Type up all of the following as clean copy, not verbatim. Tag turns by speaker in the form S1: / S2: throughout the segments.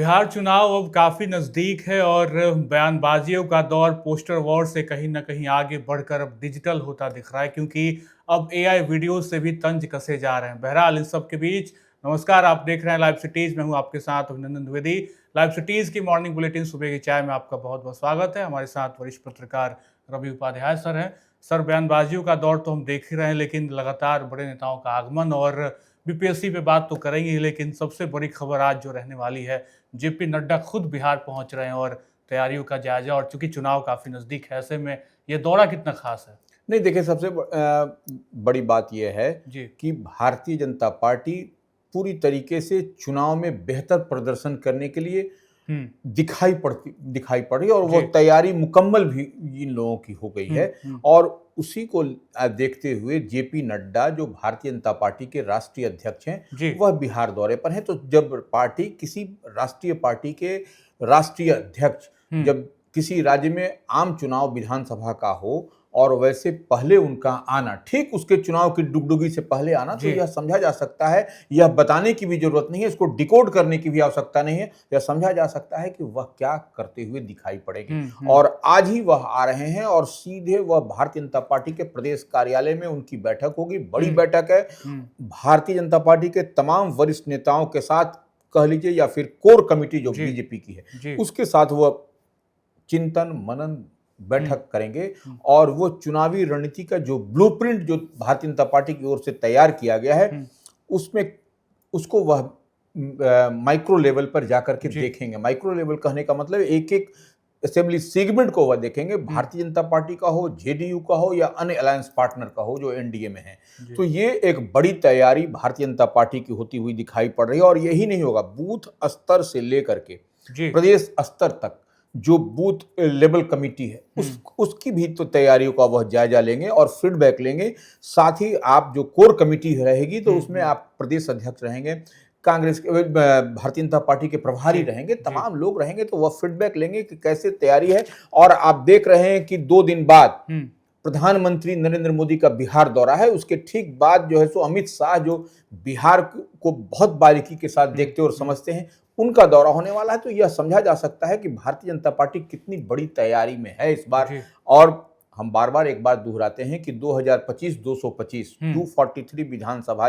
S1: बिहार चुनाव अब काफी नजदीक है और बयानबाजियों का दौर पोस्टर वॉर से कहीं ना कहीं आगे बढ़कर अब डिजिटल होता दिख रहा है, क्योंकि अब एआई वीडियो से भी तंज कसे जा रहे हैं। बहरहाल इन सब के बीच नमस्कार, आप देख रहे हैं लाइव सिटीज। मैं हूं आपके साथ अभिनंदन द्विवेदी। लाइव सिटीज की मॉर्निंग बुलेटिन सुबह की चाय में आपका बहुत बहुत स्वागत है। हमारे साथ वरिष्ठ पत्रकार रवि उपाध्याय सर हैं। सर, बयानबाजियों का दौर तो हम देख ही रहे हैं, लेकिन लगातार बड़े नेताओं का आगमन और बीपीएससी पे बात तो करेंगे ही, लेकिन सबसे बड़ी खबर आज जो रहने वाली है, जेपी नड्डा खुद बिहार पहुंच रहे हैं और तैयारियों का जायजा। और चूंकि चुनाव काफी नजदीक है, ऐसे में ये दौरा कितना खास है?
S2: नहीं, देखिए, सबसे बड़ी बात यह है
S1: जी।
S2: कि भारतीय जनता पार्टी पूरी तरीके से चुनाव में बेहतर प्रदर्शन करने के लिए दिखाई पड़ रही है और वो तैयारी मुकम्मल भी इन लोगों की हो गई है। और उसी को देखते हुए जेपी नड्डा, जो भारतीय जनता पार्टी के राष्ट्रीय अध्यक्ष हैं, वह बिहार दौरे पर हैं। तो जब पार्टी किसी राष्ट्रीय पार्टी के राष्ट्रीय अध्यक्ष जब किसी राज्य में आम चुनाव विधानसभा का हो और वैसे पहले उनका आना, ठीक उसके चुनाव की डुगडुगी से पहले आना, तो यह समझा जा सकता है, यह बताने की भी जरूरत नहीं है, इसको डिकोड करने की भी आवश्यकता नहीं है, यह समझा जा सकता है कि वह क्या करते हुए दिखाई पड़ेंगे। और आज ही वह आ रहे हैं और सीधे वह भारतीय जनता पार्टी के प्रदेश कार्यालय में उनकी बैठक होगी। बड़ी बैठक है। भारतीय जनता पार्टी के तमाम वरिष्ठ नेताओं के साथ, कह लीजिए, या फिर कोर कमेटी जो बीजेपी की है, उसके साथ वह चिंतन मनन बैठक करेंगे और वो चुनावी रणनीति का जो ब्लूप्रिंट जो भारतीय जनता पार्टी की ओर से तैयार किया गया है, उसमें उसको वह माइक्रो लेवल पर जाकर के देखेंगे। माइक्रो लेवल कहने का मतलब एक एक असेंबली सेगमेंट को वह देखेंगे, भारतीय जनता पार्टी का हो, जेडीयू का हो या अन्य अलायंस पार्टनर का हो जो एनडीए में है। तो ये एक बड़ी तैयारी भारतीय जनता पार्टी की होती हुई दिखाई पड़ रही है। और यही नहीं होगा, बूथ स्तर से लेकर के प्रदेश स्तर तक जो बूथ लेवल कमेटी है, उसकी भी तो तैयारियों का वह जायजा लेंगे और फीडबैक लेंगे। साथ ही आप जो कोर कमेटी रहेगी, तो उसमें आप प्रदेश अध्यक्ष रहेंगे, कांग्रेस के भारतीय जनता पार्टी के प्रभारी रहेंगे, तमाम लोग रहेंगे, तो वह फीडबैक लेंगे कि कैसे तैयारी है। और आप देख रहे हैं कि 2 दिन बाद प्रधानमंत्री नरेंद्र मोदी का बिहार दौरा है। उसके ठीक बाद जो है सो अमित शाह, जो बिहार को बहुत बारीकी के साथ देखते और समझते हैं, उनका दौरा होने वाला है। तो यह समझा जा सकता है कि भारतीय जनता पार्टी कितनी बड़ी तैयारी में है इस बार। और हम बार बार एक बार दोहराते हैं कि 2025 225 243 विधानसभा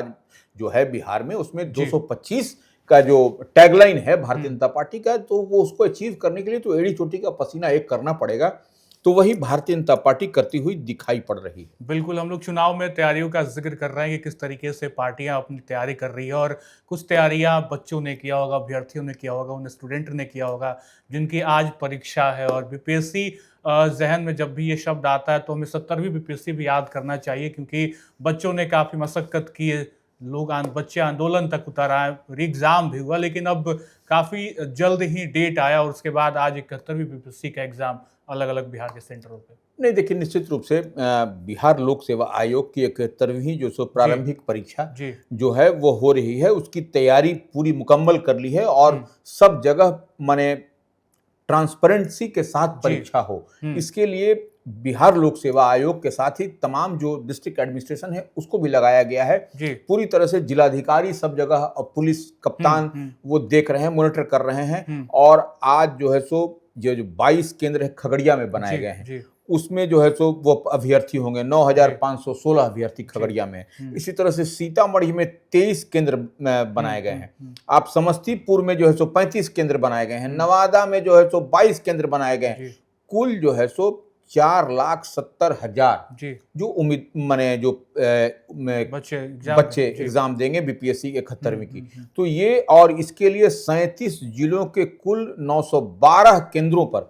S2: जो है बिहार में, उसमें 225 का जो टैगलाइन है भारतीय जनता पार्टी का, तो वो उसको अचीव करने के लिए तो एड़ी चोटी का पसीना एक करना पड़ेगा। तो वही भारतीय जनता पार्टी करती हुई दिखाई पड़ रही है।
S1: बिल्कुल, हम लोग चुनाव में तैयारियों का जिक्र कर रहे हैं कि किस तरीके से पार्टियां अपनी तैयारी कर रही है। और कुछ तैयारियां बच्चों ने किया होगा, अभ्यर्थियों ने किया होगा, उन स्टूडेंट ने किया होगा जिनकी आज परीक्षा है। और बीपीएससी जहन में जब भी ये शब्द आता है, तो हमें 70वीं बीपीएससी भी याद करना चाहिए, क्योंकि बच्चों ने काफ़ी मशक्कत की है, बच्चे आंदोलन तक उतर आए, एग्ज़ाम भी हुआ, लेकिन अब काफ़ी जल्द ही डेट आया और उसके बाद आज 71वीं बीपीएससी का एग्ज़ाम अलग अलग बिहार के सेंटरों पे।
S2: नहीं, देखिए, निश्चित रूप से बिहार लोक सेवा आयोग की 71वीं जो सो प्रारंभिक परीक्षा जो है वो हो रही है। उसकी तैयारी पूरी मुकम्मल कर ली है और सब जगह माने ट्रांसपेरेंसी के साथ परीक्षा हो, इसके लिए बिहार लोक सेवा आयोग के साथ ही तमाम जो डिस्ट्रिक्ट एडमिनिस्ट्रेशन है उसको भी लगाया गया है। पूरी तरह से जिलाधिकारी सब जगह और पुलिस कप्तान वो देख रहे हैं, मॉनिटर कर रहे हैं। और आज जो है सो जो 22 केंद्र खगड़िया में बनाए गए हैं, उसमें जो है सो वो अभ्यर्थी होंगे, 9516 अभ्यर्थी खगड़िया में। इसी तरह से सीतामढ़ी में 23 केंद्र बनाए गए हैं। आप समस्तीपुर में जो है सो 35 केंद्र बनाए गए हैं। नवादा में जो है सो 22 केंद्र बनाए गए हैं। कुल जो है सो 4,70,000 जो उम्मीद माने जो बच्चे एग्जाम देंगे बीपीएससी 71वीं की। तो ये, और इसके लिए 37 जिलों के कुल 912 केंद्रों पर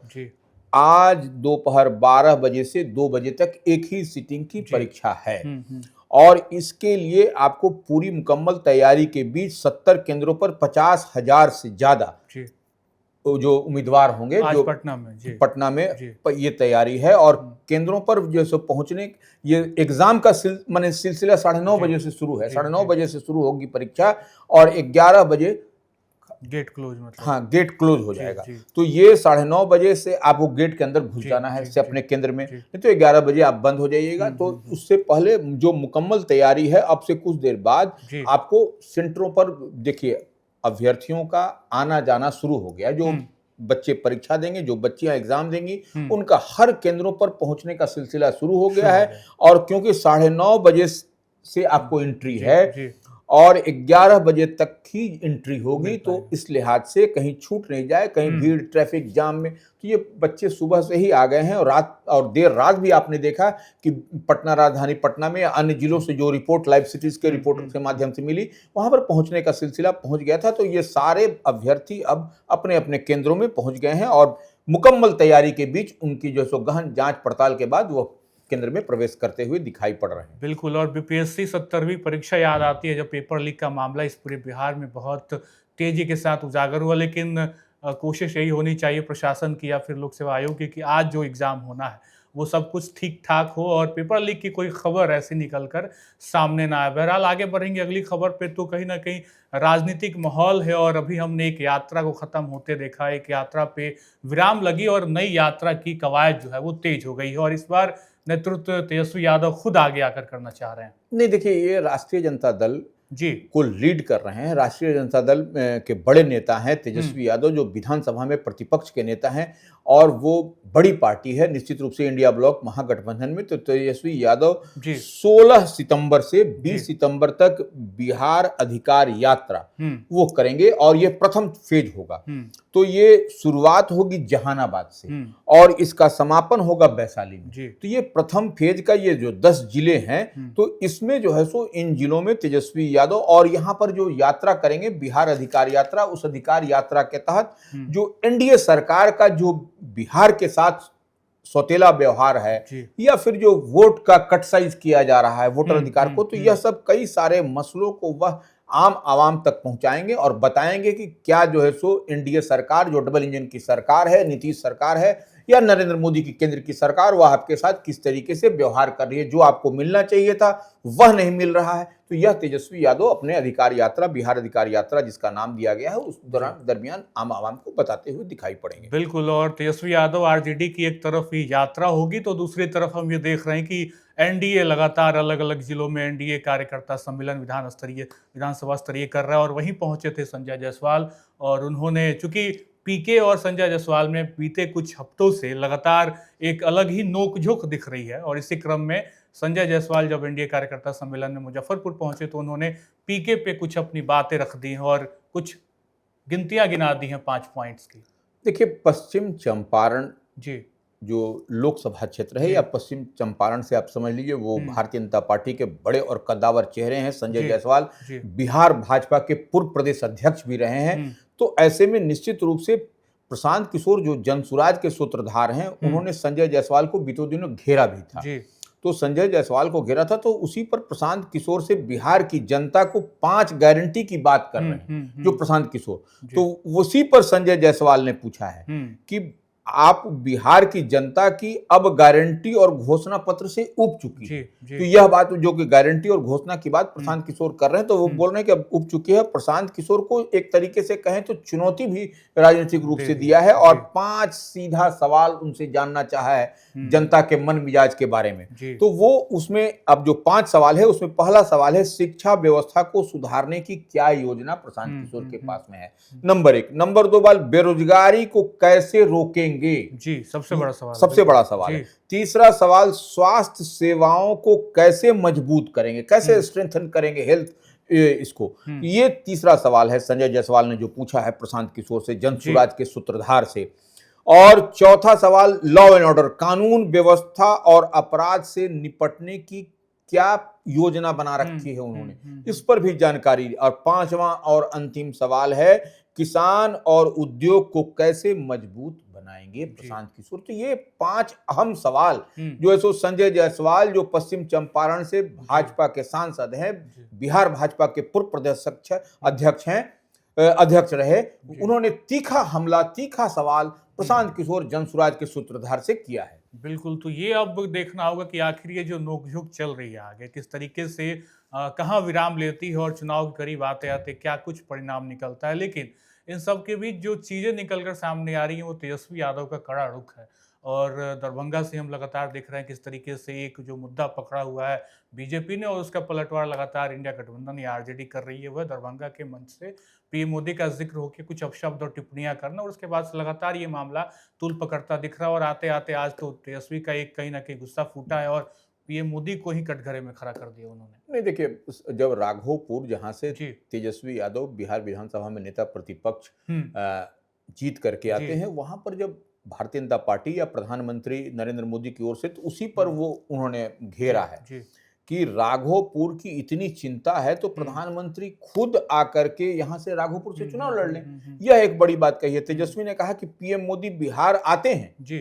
S2: आज दोपहर 12 बजे से 2 बजे तक एक ही सिटिंग की परीक्षा है। और इसके लिए आपको पूरी मुकम्मल तैयारी के बीच 70 केंद्रों पर 50,000 से ज्यादा जो उम्मीदवार होंगे, जो पटना में ये तैयारी है। और केंद्रों पर जो सो पहुंचने, ये एग्जाम का माने सिलसिला 9:30 बजे से शुरू है। 9:30 बजे से शुरू होगी परीक्षा और 11 बजे
S1: गेट क्लोज, मतलब
S2: हाँ, गेट क्लोज हो जाएगा। तो ये 9:30 बजे से आपको गेट के अंदर घुस जाना है से अपने केंद्र में, नहीं तो 11 बजे आप बंद हो जाइएगा। तो उससे पहले जो मुकम्मल तैयारी है, अब से कुछ देर बाद आपको सेंटरों पर देखिए अभ्यर्थियों का आना जाना शुरू हो गया। जो बच्चे परीक्षा देंगे, जो बच्चियां एग्जाम देंगी, उनका हर केंद्रों पर पहुंचने का सिलसिला शुरू हो गया है। और क्योंकि 9:30 बजे से आपको एंट्री है और 11 बजे तक ही एंट्री होगी, तो इस लिहाज से कहीं छूट नहीं जाए, कहीं भीड़ ट्रैफिक जाम में, तो ये बच्चे सुबह से ही आ गए हैं। और देर रात भी आपने देखा कि पटना, राजधानी पटना में या अन्य जिलों से जो रिपोर्ट लाइव सिटीज के रिपोर्टर के माध्यम से मिली, वहां पर पहुंचने का सिलसिला पहुंच गया था। तो ये सारे अभ्यर्थी अब अपने अपने केंद्रों में पहुंच गए हैं और मुकम्मल तैयारी के बीच उनकी जो सो गहन जांच पड़ताल के बाद वो केंद्र में प्रवेश करते हुए दिखाई पड़ रहे हैं।
S1: बिल्कुल, और बीपीएससी 70वीं परीक्षा याद आती है जब पेपर लीक का मामला इस पूरे बिहार में बहुत तेजी के साथ उजागर हुआ। लेकिन कोशिश यही होनी चाहिए प्रशासन की या फिर लोक सेवा आयोग की कि आज जो एग्जाम होना है वो सब कुछ ठीक ठाक हो और पेपर लीक की कोई खबर ऐसी निकल कर सामने ना आए। बहरहाल आगे बढ़ेंगे अगली खबर पे। तो कहीं ना कहीं राजनीतिक माहौल है और अभी हमने एक यात्रा को खत्म होते देखा, एक यात्रा पे विराम लगी और नई यात्रा की कवायद जो है वो तेज हो गई है और इस बार नेतृत्व तेजस्वी यादव खुद आगे आकर करना चाह रहे हैं।
S2: नहीं, देखिए, ये राष्ट्रीय जनता दल
S1: जी
S2: को लीड कर रहे हैं। राष्ट्रीय जनता दल के बड़े नेता हैं तेजस्वी यादव, जो विधानसभा में प्रतिपक्ष के नेता हैं और वो बड़ी पार्टी है निश्चित रूप से इंडिया ब्लॉक महागठबंधन में। तो तेजस्वी यादव 16 सितंबर से 20 सितंबर तक बिहार अधिकार यात्रा वो करेंगे और ये प्रथम फेज होगा। तो ये शुरुआत होगी जहानाबाद से और इसका समापन होगा वैशाली में। तो ये प्रथम फेज का ये जो 10 जिले हैं, तो इसमें जो है सो इन जिलों में तेजस्वी यादव और यहाँ पर जो यात्रा करेंगे बिहार अधिकार यात्रा, उस अधिकार यात्रा के तहत जो एनडीए सरकार का जो बिहार के साथ सौतेला व्यवहार है या फिर जो वोट का कट साइज किया जा रहा है वोटर अधिकार को, तो यह सब कई सारे मसलों को वह आम आवाम तक पहुंचाएंगे और बताएंगे कि क्या जो है सो एनडीए सरकार, जो डबल इंजन की सरकार है, नीतीश सरकार है या नरेंद्र मोदी की केंद्र की सरकार, वह आपके साथ किस तरीके से व्यवहार कर रही है। जो आपको मिलना चाहिए था वह नहीं मिल रहा है। तो यह तेजस्वी यादव अपने अधिकार यात्रा, बिहार अधिकार यात्रा जिसका नाम दिया गया है, उस दरमियान आम आवाम को बताते हुए दिखाई पड़ेंगे।
S1: बिल्कुल, और तेजस्वी यादव आरजेडी की एक तरफ ही यात्रा होगी तो दूसरी तरफ हम ये देख रहे हैं कि एनडीए लगातार अलग अलग जिलों में एनडीए कार्यकर्ता सम्मेलन विधानसभा स्तरीय कर रहा है और वहीं पहुंचे थे संजय जायसवाल। और उन्होंने, चूंकि पीके और संजय जायसवाल में बीते कुछ हफ्तों से लगातार एक अलग ही नोकझोंक दिख रही है और इसी क्रम में संजय जायसवाल जब एनडीए कार्यकर्ता सम्मेलन में मुजफ्फरपुर पहुंचे तो उन्होंने पीके पे कुछ अपनी बातें रख दी हैं और कुछ गिनतियां गिना दी हैं 5 पॉइंट्स की।
S2: देखिए, पश्चिम चंपारण
S1: जी
S2: जो लोकसभा क्षेत्र है या पश्चिम चंपारण से आप समझ लीजिए, वो भारतीय जनता पार्टी के बड़े और कद्दावर चेहरे हैं। संजय जायसवाल बिहार भाजपा के पूर्व प्रदेश अध्यक्ष भी रहे हैं। तो ऐसे में निश्चित रूप से प्रशांत किशोर जो जनसुराज के सूत्रधार हैं, उन्होंने संजय जायसवाल को बीते दिनों घेरा भी था। तो संजय जायसवाल को घेरा था तो उसी पर प्रशांत किशोर से बिहार की जनता को 5 गारंटी की बात कर रहे हैं जो प्रशांत किशोर। तो उसी पर संजय जायसवाल ने पूछा है कि आप बिहार की जनता की अब गारंटी और घोषणा पत्र से उब चुकी है। तो यह बात जो कि गारंटी और घोषणा की बात प्रशांत किशोर कर रहे हैं, तो वो बोल रहे हैं कि अब उब चुकी है। प्रशांत किशोर को एक तरीके से कहें तो चुनौती भी राजनीतिक रूप से दिया है और 5 सीधा सवाल उनसे जानना चाहा है जनता के मन मिजाज के बारे में। तो वो उसमें अब जो 5 सवाल है उसमें पहला सवाल है, शिक्षा व्यवस्था को सुधारने की क्या योजना प्रशांत किशोर के पास में है, नंबर 1। नंबर 2 बात, बेरोजगारी को कैसे रोकेंगे,
S1: जी सबसे बड़ा सवाल
S2: है। तीसरा सवाल, स्वास्थ्य सेवाओं को कैसे मजबूत करेंगे, कैसे स्ट्रेंथन करेंगे हेल्थ इसको, ये तीसरा सवाल है संजय जायसवाल ने जो पूछा है प्रशांत किशोर से, जनसुराज के सूत्रधार से। और चौथा सवाल, लॉ एंड ऑर्डर, कानून व्यवस्था और अपराध से निपटने की क्या योजना बना रखी है उन्होंने, इस पर भी जानकारी। और 5वां और अंतिम सवाल है, किसान और उद्योग को कैसे मजबूत बनाएंगे प्रशांत किशोर। तो ये 5 अहम सवाल जो है सो संजय जायसवाल, जो पश्चिम चंपारण से भाजपा के सांसद हैं, बिहार भाजपा के पूर्व प्रदेश अध्यक्ष रहे, उन्होंने तीखा हमला, तीखा सवाल प्रशांत किशोर जनसुराज के सूत्रधार से किया है।
S1: बिल्कुल, तो ये अब देखना होगा कि आखिर ये जो नोकझोंक चल रही है आगे किस तरीके से कहाँ विराम लेती है और चुनाव के करीब आते आते क्या कुछ परिणाम निकलता है। लेकिन इन सब के बीच जो चीजें निकलकर सामने आ रही हैं वो तेजस्वी यादव का कड़ा रुख है और दरभंगा से हम लगातार देख रहे हैं किस तरीके से एक जो मुद्दा पकड़ा हुआ है बीजेपी ने, और उसका पलटवार लगातार इंडिया गठबंधन या आरजेडी कर रही है। वह दरभंगा के मंच से पीएम मोदी का जिक्र होकर कुछ अपशब्द और टिप्पणियां करना, और उसके बाद से लगातार ये मामला तूल पकड़ता दिख रहा है। और आते आते आज तो तेजस्वी का एक कहीं ना कहीं गुस्सा फूटा है और पीएम मोदी को ही कटघरे में खड़ा कर दिया उन्होंने।
S2: नहीं देखिए, जब राघोपुर जहां से
S1: जी।
S2: तेजस्वी यादव बिहार विधानसभा में नेता प्रतिपक्ष जीत करके आते
S1: जी।
S2: हैं, वहां पर जब भारतीय जनता पार्टी या प्रधानमंत्री नरेंद्र मोदी की ओर से, तो उसी पर वो उन्होंने घेरा है
S1: जी।
S2: कि राघोपुर की इतनी चिंता है तो प्रधानमंत्री खुद आकर के यहां से राघोपुर से चुनाव लड़ लें। यह एक बड़ी बात कही है। तेजस्वी ने कहा कि पीएम मोदी बिहार आते हैं,
S1: जी।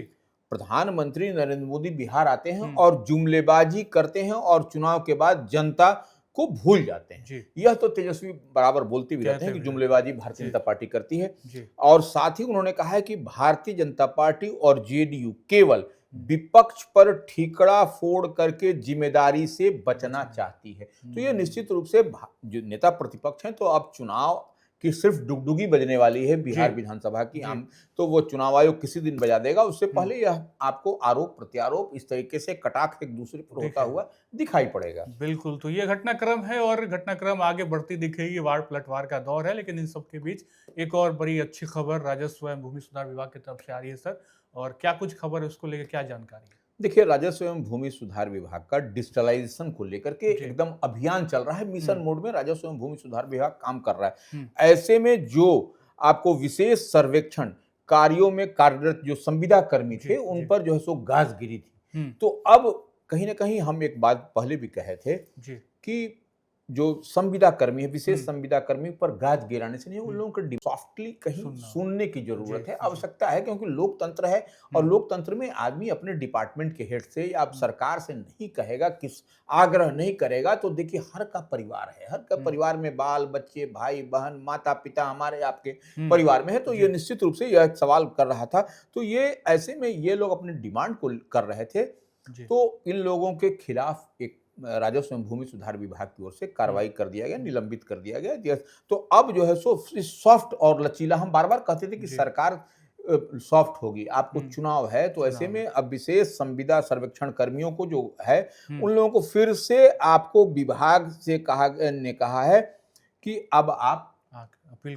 S2: प्रधानमंत्री नरेंद्र मोदी बिहार आते हैं और जुमलेबाजी करते हैं और चुनाव के बाद जनता को भूल जाते हैं।
S1: जी।
S2: यह तो तेजस्वी बराबर बोलते भी रहते हैं कि जुमलेबाजी भारतीय जनता पार्टी करती है। और साथ ही उन्होंने कहा है कि भारतीय जनता पार्टी और जेडीयू केवल विपक्ष पर ठीकरा फोड़ करके जिम्मेदारी से बचना चाहती है। तो ये निश्चित रूप से जो नेता प्रतिपक्ष हैं, तो अब चुनाव की सिर्फ डुगडुगी बजने वाली है बिहार विधानसभा की। आम तो वो चुनाव आयोग किसी दिन बजा देगा, उससे पहले यह आपको आरोप प्रत्यारोप इस तरीके से कटाक्ष एक दूसरे पर होता हुआ दिखाई पड़ेगा।
S1: बिल्कुल, तो ये घटनाक्रम है और घटनाक्रम आगे बढ़ती दिखेगी। वार पलटवार का दौर है, लेकिन इन सब के बीच एक और बड़ी अच्छी खबर राजस्व एवं भूमि सुधार विभाग की तरफ से आ रही है सर, और क्या कुछ खबर है, उसको लेकर क्या जानकारी है?
S2: देखिए, राजस्व एवं भूमि सुधार विभाग का डिजिटलाइजेशन को लेकर के एकदम अभियान चल रहा है। मिशन मोड में राजस्व एवं भूमि सुधार विभाग काम कर रहा है। ऐसे में जो आपको विशेष सर्वेक्षण कार्यों में कार्यरत जो संविदा कर्मी थे, उन पर जो है सो गाज गिरी थी। तो अब कहीं ना कहीं हम एक बात पहले भी कहे थे कि जो संविदा कर्मी है, विशेष संविदा कर्मी पर गाज गिराने से नहीं, उन लोगों को सॉफ्टली कहीं सुनने की जरूरत है, आवश्यकता है, क्योंकि लोकतंत्र है और लोकतंत्र में आदमी अपने डिपार्टमेंट के हेड से या सरकार से नहीं कहेगा, किस आग्रह नहीं करेगा। तो देखिए, हर का परिवार है, हर का परिवार में बाल बच्चे, भाई बहन, माता पिता हमारे आपके परिवार में है। तो ये निश्चित रूप से यह सवाल कर रहा था। तो ये ऐसे में ये लोग अपने डिमांड को कर रहे थे, तो इन लोगों के खिलाफ एक राजस्व एवं भूमि सुधार विभाग की ओर से कार्रवाई कर दिया गया, निलंबित कर दिया गया। तो अब जो है सो सॉफ्ट और लचीला, हम बार बार कहते थे कि सरकार सॉफ्ट होगी, आपको चुनाव है, तो ऐसे में अब विशेष संविदा सर्वेक्षण कर्मियों को जो है, उन लोगों को फिर से आपको विभाग से कहा है कि अब आप
S1: अपील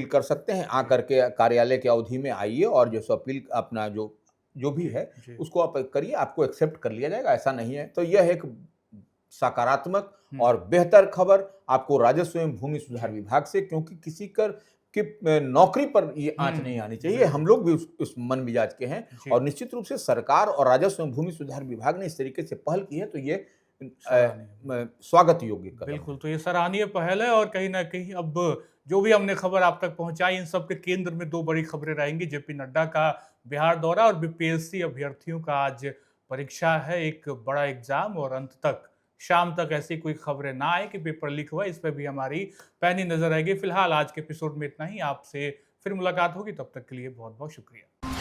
S1: कर सकते हैं,
S2: आकर के कार्यालय की अवधि में आइए और जो अपील अपना जो भी है उसको आप करिए, आपको एक्सेप्ट कर लिया जाएगा। ऐसा नहीं है। तो यह एक सकारात्मक और बेहतर खबर आपको राजस्व एवं भूमि सुधार विभाग से, क्योंकि किसी की नौकरी पर ये आंच नहीं आनी चाहिए। हम लोग भी उस मन मिजाज के हैं, और निश्चित रूप से सरकार और राजस्व एवं भूमि सुधार विभाग ने इस तरीके से पहल की है, तो ये स्वागत योग्य कदम।
S1: बिल्कुल, तो ये सराहनीय पहल है। और कहीं ना कहीं अब जो भी हमने खबर आप तक पहुंचाई, इन सब के केंद्र में दो बड़ी खबरें रहेंगी। जेपी नड्डा का बिहार दौरा और बीपीएससी अभ्यर्थियों का आज परीक्षा है, एक बड़ा एग्जाम, और अंत तक शाम तक ऐसी कोई खबरें ना आए कि पेपर लीक हुआ, इस पर भी हमारी पैनी नजर रहेगी। फिलहाल आज के एपिसोड में इतना ही। आपसे फिर मुलाकात होगी, तब तक के लिए बहुत बहुत शुक्रिया।